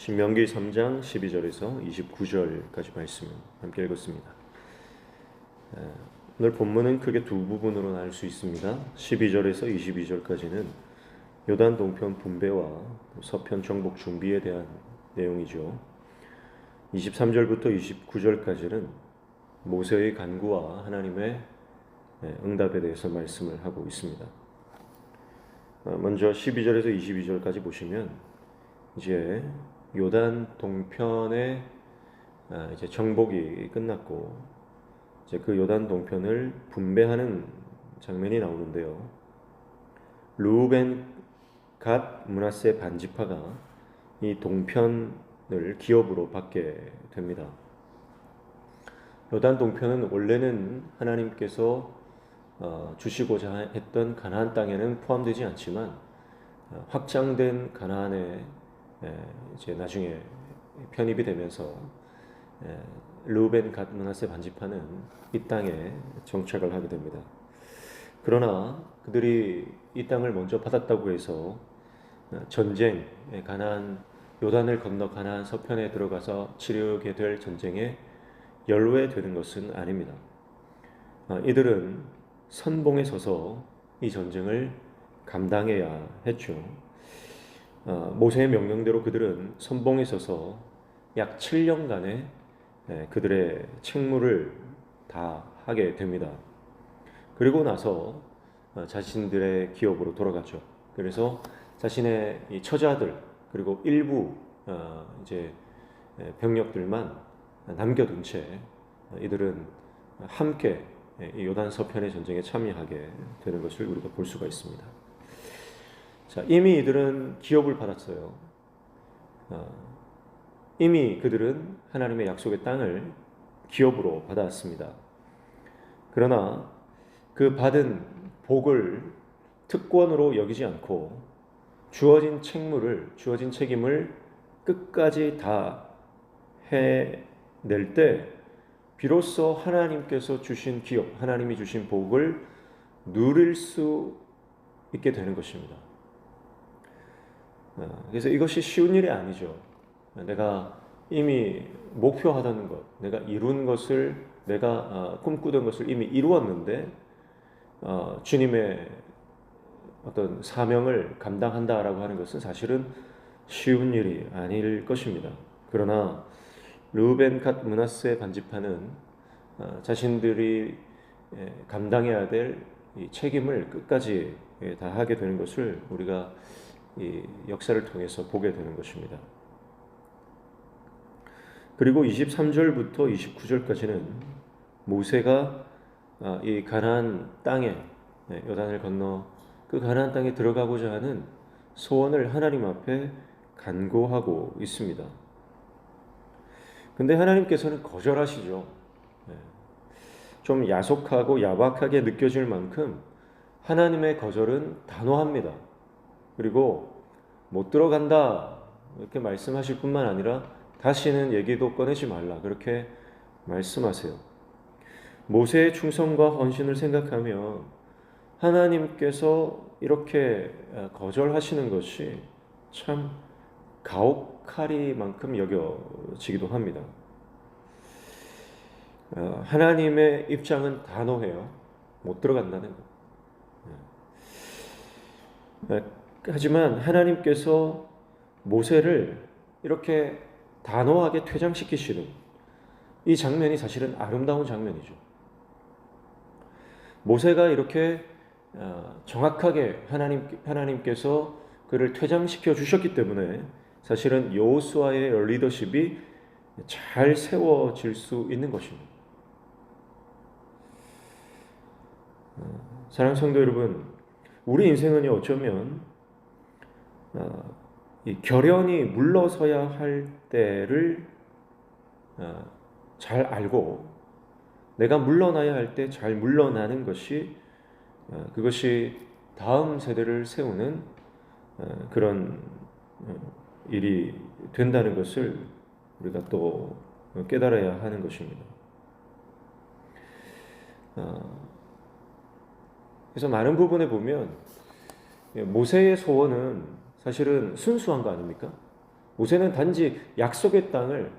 신명기 3장 12절에서 29절까지 말씀을 함께 읽었습니다. 오늘 본문은 크게 두 부분으로 나눌 수 있습니다. 12절에서 22절까지는 요단 동편 분배와 서편 정복 준비에 대한 내용이죠. 23절부터 29절까지는 모세의 간구와 하나님의 응답에 대해서 말씀을 하고 있습니다. 먼저 12절에서 22절까지 보시면 이제 요단 동편의 이제 정복이 끝났고 이제 그 요단 동편을 분배하는 장면이 나오는데요. 르우벤, 갓, 므낫세 반지파가 이 동편을 기업으로 받게 됩니다. 요단 동편은 원래는 하나님께서 주시고자 했던 가나안 땅에는 포함되지 않지만 확장된 가나안에 이제 나중에 편입이 되면서 르우벤, 갓, 므낫세 반지파는 이 땅에 정착을 하게 됩니다. 그러나 그들이 이 땅을 먼저 받았다고 해서 전쟁, 가나안 요단을 건너 가나안 서편에 들어가서 치르게 될 전쟁에 연루되는 것은 아닙니다. 이들은 선봉에 서서 이 전쟁을 감당해야 했죠. 모세의 명령대로 그들은 선봉에 서서 약 7년간의 그들의 책무를 다 하게 됩니다. 그리고 나서 자신들의 기업으로 돌아가죠. 그래서 자신의 이 처자들 그리고 일부 이제 병력들만 남겨둔 채 이들은 함께 이 요단 서편의 전쟁에 참여하게 되는 것을 우리가 볼 수가 있습니다. 자, 이미 이들은 기업을 받았어요. 이미 그들은 하나님의 약속의 땅을 기업으로 받았습니다. 그러나 그 받은 복을 특권으로 여기지 않고 주어진 책임을 끝까지 다 해낼 때 비로소 하나님께서 주신 기업, 하나님이 주신 복을 누릴 수 있게 되는 것입니다. 그래서 이것이 쉬운 일이 아니죠. 내가 이미 목표하던 것, 내가 이룬 것을, 내가 꿈꾸던 것을 이미 이루었는데 주님의 어떤 사명을 감당한다라고 하는 것은 사실은 쉬운 일이 아닐 것입니다. 그러나 르우벤, 갓, 므낫세 반지파는 자신들이 감당해야 될 이 책임을 끝까지 다 하게 되는 것을 우리가 이 역사를 통해서 보게 되는 것입니다. 그리고 23절부터 29절까지는 모세가 이 가나안 땅에 요단을 건너 그 가나안 땅에 들어가고자 하는 소원을 하나님 앞에 간구하고 있습니다. 근데 하나님께서는 거절하시죠. 좀 야속하고 야박하게 느껴질 만큼 하나님의 거절은 단호합니다. 그리고 못 들어간다 이렇게 말씀하실 뿐만 아니라 다시는 얘기도 꺼내지 말라 그렇게 말씀하세요. 모세의 충성과 헌신을 생각하면 하나님께서 이렇게 거절하시는 것이 참 가혹하리만큼 여겨지기도 합니다. 하나님의 입장은 단호해요. 못 들어간다는 것. 하지만 하나님께서 모세를 이렇게 단호하게 퇴장시키시는 이 장면이 사실은 아름다운 장면이죠. 모세가 이렇게 정확하게 하나님께서 그를 퇴장시켜 주셨기 때문에 사실은 여호수아의 리더십이 잘 세워질 수 있는 것입니다. 사랑하는 성도 여러분, 우리 인생은 어쩌면 이 결연히 물러서야 할 때를 잘 알고 내가 물러나야 할 때 잘 물러나는 것이 그것이 다음 세대를 세우는 그런 일이 된다는 것을 우리가 또 깨달아야 하는 것입니다. 그래서 많은 부분에 보면 모세의 소원은 사실은 순수한 거 아닙니까? 모세는 단지 약속의 땅을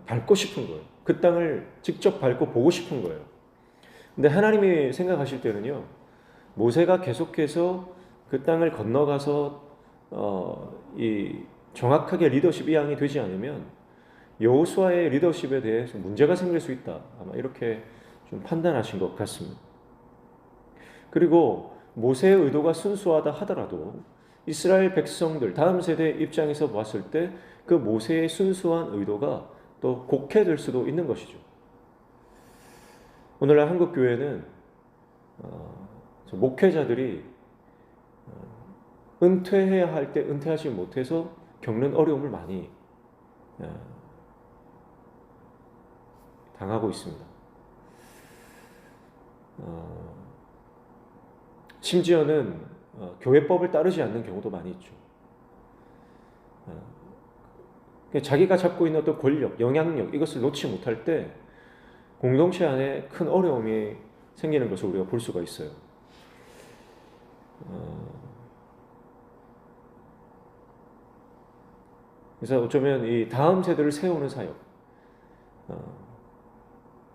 밟고 싶은 거예요. 그 땅을 직접 밟고 보고 싶은 거예요. 근데 하나님이 생각하실 때는요, 모세가 계속해서 그 땅을 건너가서 이 정확하게 리더십 이양이 되지 않으면 여호수아의 리더십에 대해서 문제가 생길 수 있다. 아마 이렇게 좀 판단하신 것 같습니다. 그리고 모세의 의도가 순수하다 하더라도 이스라엘 백성들 다음 세대 입장에서 봤을 때 그 모세의 순수한 의도가 또 곡해될 수도 있는 것이죠. 오늘날 한국 교회는 목회자들이 은퇴해야 할 때 은퇴하지 못해서 겪는 어려움을 많이 당하고 있습니다. 심지어는 교회법을 따르지 않는 경우도 많이 있죠. 자기가 잡고 있는 어떤 권력, 영향력 이것을 놓지 못할 때 공동체 안에 큰 어려움이 생기는 것을 우리가 볼 수가 있어요. 그래서 어쩌면 이 다음 세대를 세우는 사역,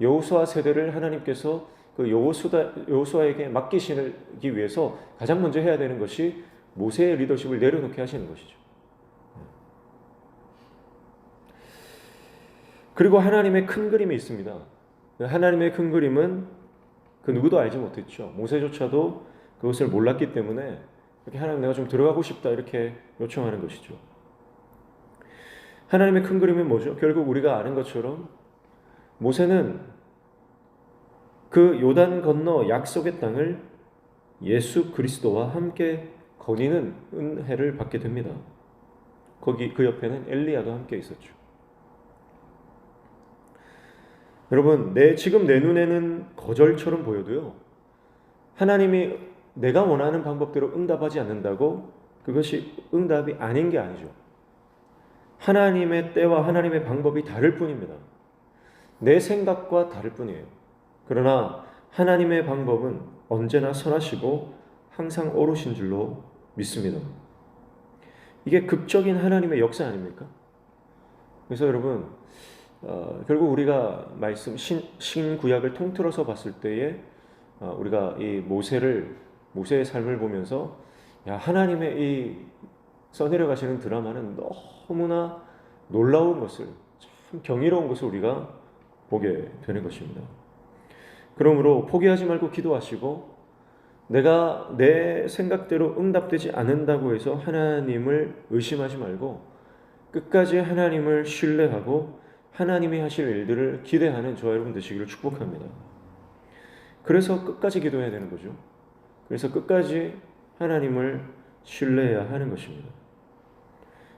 여호수아 세대를 하나님께서 그 여호수아에게 맡기시기 위해서 가장 먼저 해야 되는 것이 모세의 리더십을 내려놓게 하시는 것이죠. 그리고 하나님의 큰 그림이 있습니다. 하나님의 큰 그림은 그 누구도 알지 못했죠. 모세조차도 그것을 몰랐기 때문에 이렇게 하나님 내가 좀 들어가고 싶다 이렇게 요청하는 것이죠. 하나님의 큰 그림은 뭐죠? 결국 우리가 아는 것처럼 모세는 그 요단 건너 약속의 땅을 예수 그리스도와 함께 거니는 은혜를 받게 됩니다. 거기 그 옆에는 엘리야도 함께 있었죠. 여러분, 지금 내 눈에는 거절처럼 보여도요, 하나님이 내가 원하는 방법대로 응답하지 않는다고 그것이 응답이 아닌 게 아니죠. 하나님의 때와 하나님의 방법이 다를 뿐입니다. 내 생각과 다를 뿐이에요. 그러나 하나님의 방법은 언제나 선하시고 항상 옳으신 줄로 믿습니다. 이게 극적인 하나님의 역사 아닙니까? 그래서 여러분, 결국 우리가 신구약을 통틀어서 봤을 때에 우리가 이 모세의 삶을 보면서 하나님의 이 써내려가시는 드라마는 너무나 놀라운 것을, 참 경이로운 것을 우리가 보게 되는 것입니다. 그러므로 포기하지 말고 기도하시고, 내가 내 생각대로 응답되지 않는다고 해서 하나님을 의심하지 말고 끝까지 하나님을 신뢰하고 하나님이 하실 일들을 기대하는 저와 여러분 되시기를 축복합니다. 그래서 끝까지 기도해야 되는 거죠. 그래서 끝까지 하나님을 신뢰해야 하는 것입니다.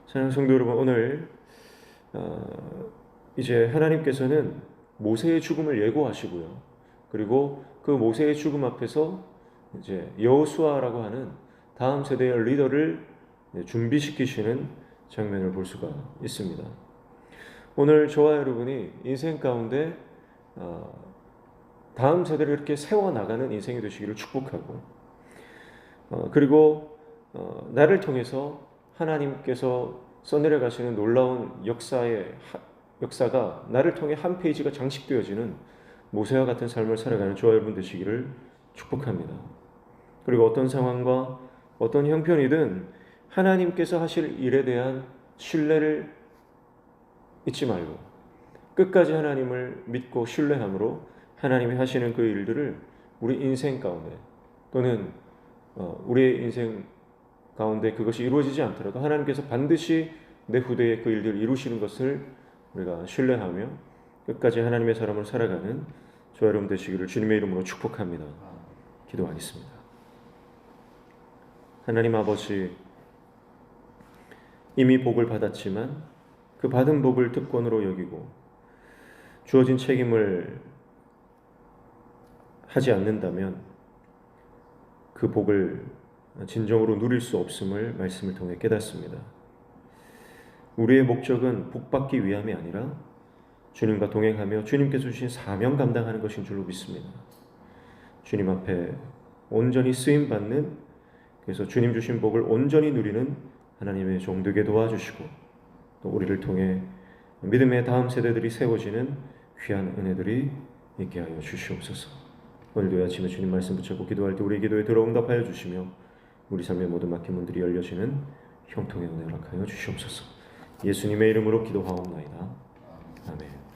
사랑하는 성도 여러분, 오늘 이제 하나님께서는 모세의 죽음을 예고하시고요. 그리고 그 모세의 죽음 앞에서 이제 여호수아라고 하는 다음 세대의 리더를 준비시키시는 장면을 볼 수가 있습니다. 오늘 저와 여러분이 인생 가운데 다음 세대를 이렇게 세워나가는 인생이 되시기를 축복하고, 그리고 나를 통해서 하나님께서 써내려가시는 놀라운 역사가 나를 통해 한 페이지가 장식되어지는 모세와 같은 삶을 살아가는 저와 여러분 되시기를 축복합니다. 그리고 어떤 상황과 어떤 형편이든 하나님께서 하실 일에 대한 신뢰를 잊지 말고 끝까지 하나님을 믿고 신뢰함으로 하나님이 하시는 그 일들을 우리 인생 가운데 또는 우리의 인생 가운데 그것이 이루어지지 않더라도 하나님께서 반드시 내 후대에 그 일들을 이루시는 것을 우리가 신뢰하며 끝까지 하나님의 사람을 살아가는 저와 여러분 되시기를 주님의 이름으로 축복합니다. 기도하겠습니다. 하나님 아버지, 이미 복을 받았지만 그 받은 복을 특권으로 여기고 주어진 책임을 하지 않는다면 그 복을 진정으로 누릴 수 없음을 말씀을 통해 깨닫습니다. 우리의 목적은 복받기 위함이 아니라 주님과 동행하며 주님께서 주신 사명 감당하는 것인 줄로 믿습니다. 주님 앞에 온전히 쓰임받는, 그래서 주님 주신 복을 온전히 누리는 하나님의 종 되게 도와주시고 또 우리를 통해 믿음의 다음 세대들이 세워지는 귀한 은혜들이 있게 하여 주시옵소서. 오늘도 아침에 주님 말씀 붙잡고 기도할 때 우리 기도에 들어응답하여 주시며 우리 삶의 모든 막힌 문들이 열려지는 형통의 은혜 허락하여 주시옵소서. 예수님의 이름으로 기도하옵나이다. 아멘.